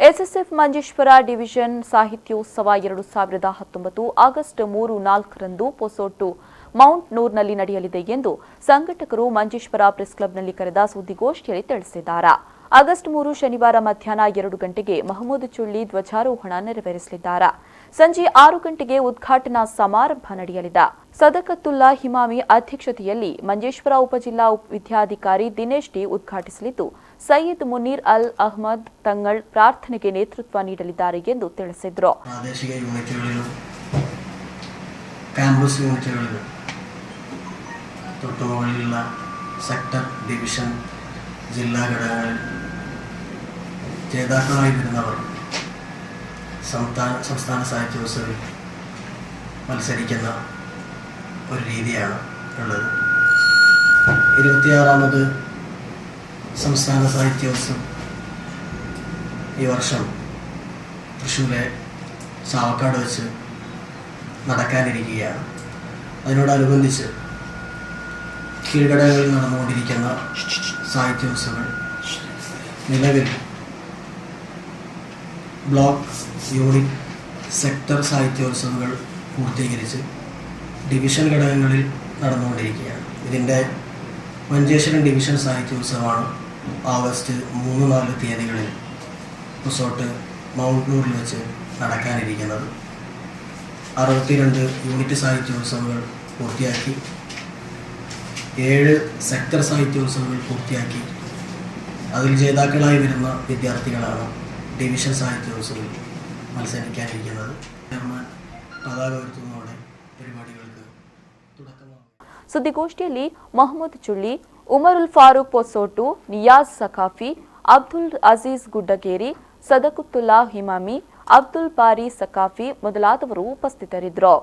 SSF Manjeshwar division ಸಾಹಿತ್ಯೋತ್ಸವ 2019 August 3-4ರಂದು Posottu mount ನೂರ್ನಲ್ಲಿ ನಡೆಯಲಿದೆ ಎಂದು ಸಂಘಟಕರು ಮಂಜೇಶ್ವರ ಪ್ರೆಸ್ ಕ್ಲಬ್ನಲ್ಲಿ ಕರೆದ ಸುದ್ದಿಗೋಷ್ಠಿಯಲ್ಲಿ ತಿಳಿಸಿದ್ದಾರೆ. ಆಗಸ್ಟ್ 3 ಶನಿವಾರ ಮಧ್ಯಾಹ್ನ 2 ಗಂಟೆಗೆ ಮಹಮೂದ್ ಚುಳ್ಳಿ ಧ್ವಜಾರೋಹಣ ನೆರವೇರಿಸಲಿದ್ದಾರೆ. ಸಂಜೆ 6 ಗಂಟೆಗೆ ಉದ್ಘಾಟನಾ ಸಮಾರಂಭ ನಡೆಯಲಿದೆ. ಸದಕತ್ತುಲ್ಲಾ ಹಿಮಾಮಿ ಅಧ್ಯಕ್ಷತೆಯಲ್ಲಿ ಮಂಜೇಶ್ವರ ಉಪಜಿಲ್ಲಾ ವಿದ್ಯಾಧಿಕಾರಿ ದಿನೇಶ್ ಡಿ ಉದ್ಘಾಟಿಸಲಿದ್ದು, ಸೈಯದ್ ಮುನೀರ್ ಅಲ್ ಅಹ್ಮದ್ ತಂಗಳ್ ಪ್ರಾರ್ಥನೆಗೆ ನೇತೃತ್ವ ನೀಡಲಿದ್ದಾರೆ ಎಂದು ತಿಳಿಸಿದರು. ಪ್ರಾದೇಶಿಕ ಯೂನಿಟ್ಗಳಿലും ಕ್ಯಾಂಪಸ್ യൂണിറ്റുകളിലും തൊട്ടുമുകളിലുള്ള സെക്ടർ ഡിവിഷൻ ജില്ലാ ഘടകങ്ങളിൽ ജേതാക്കളായി വരുന്നവർ സംസ്ഥാന സാഹിത്യോത്സവത്തിൽ മത്സരിക്കുന്ന ഒരു രീതിയാണ് ഉള്ളത്. 26ാമത് സംസ്ഥാന സാഹിത്യോത്സവം ഈ വർഷം തൃശ്ശൂരിലെ ചാവക്കാട് വെച്ച് നടക്കാനിരിക്കുകയാണ്. അതിനോടനുബന്ധിച്ച് കീഴ്ഘടകങ്ങളിൽ നടന്നുകൊണ്ടിരിക്കുന്ന സാഹിത്യോത്സവങ്ങൾ നിലവിൽ ബ്ലോക്ക്, യൂണിറ്റ്, സെക്ടർ സാഹിത്യോത്സവങ്ങൾ പൂർത്തീകരിച്ച് ഡിവിഷൻ ഘടകങ്ങളിൽ നടന്നുകൊണ്ടിരിക്കുകയാണ്. ഇതിൻ്റെ മഞ്ചേശ്വരം ഡിവിഷൻ സാഹിത്യോത്സവമാണ് ആഗസ്റ്റ് 3-4 തീയതികളിൽ റിസോർട്ട് മൗണ്ട് നൂറിൽ വെച്ച് നടക്കാനിരിക്കുന്നത്. 62 യൂണിറ്റ് സാഹിത്യോത്സവങ്ങൾ പൂർത്തിയാക്കി, 7 സെക്ടർ സാഹിത്യോത്സവങ്ങൾ പൂർത്തിയാക്കി അതിൽ ജേതാക്കളായി വരുന്ന വിദ്യാർത്ഥികളാണ് ഡിവിഷൻ സാഹിത്യോത്സവത്തിൽ മത്സരിക്കാനിരിക്കുന്നത്. ചെയർമാൻ പതാക ഉയർത്തുന്നതോടെ പരിപാടികൾക്ക് തുടക്കമാകും. ಸುದ್ದಿಗೋಷ್ಠಿಯಲ್ಲಿ ಮಹಮೂದ್ ಚುಳ್ಳಿ, ಉಮರುಲ್ ಫಾರೂಕ್ ಪೊಸೊಟ್ಟು, ನಿಯಾಜ್ ಸಖಾಫಿ, ಅಬ್ದುಲ್ ಅಜೀಜ್ ಗುಡ್ಡಗೇರಿ, ಸದಕತ್ತುಲ್ಲಾ ಹಿಮಾಮಿ, ಅಬ್ದುಲ್ ಬಾರಿ ಸಖಾಫಿ ಮೊದಲಾದವರು ಉಪಸ್ಥಿತರಿದ್ದರು.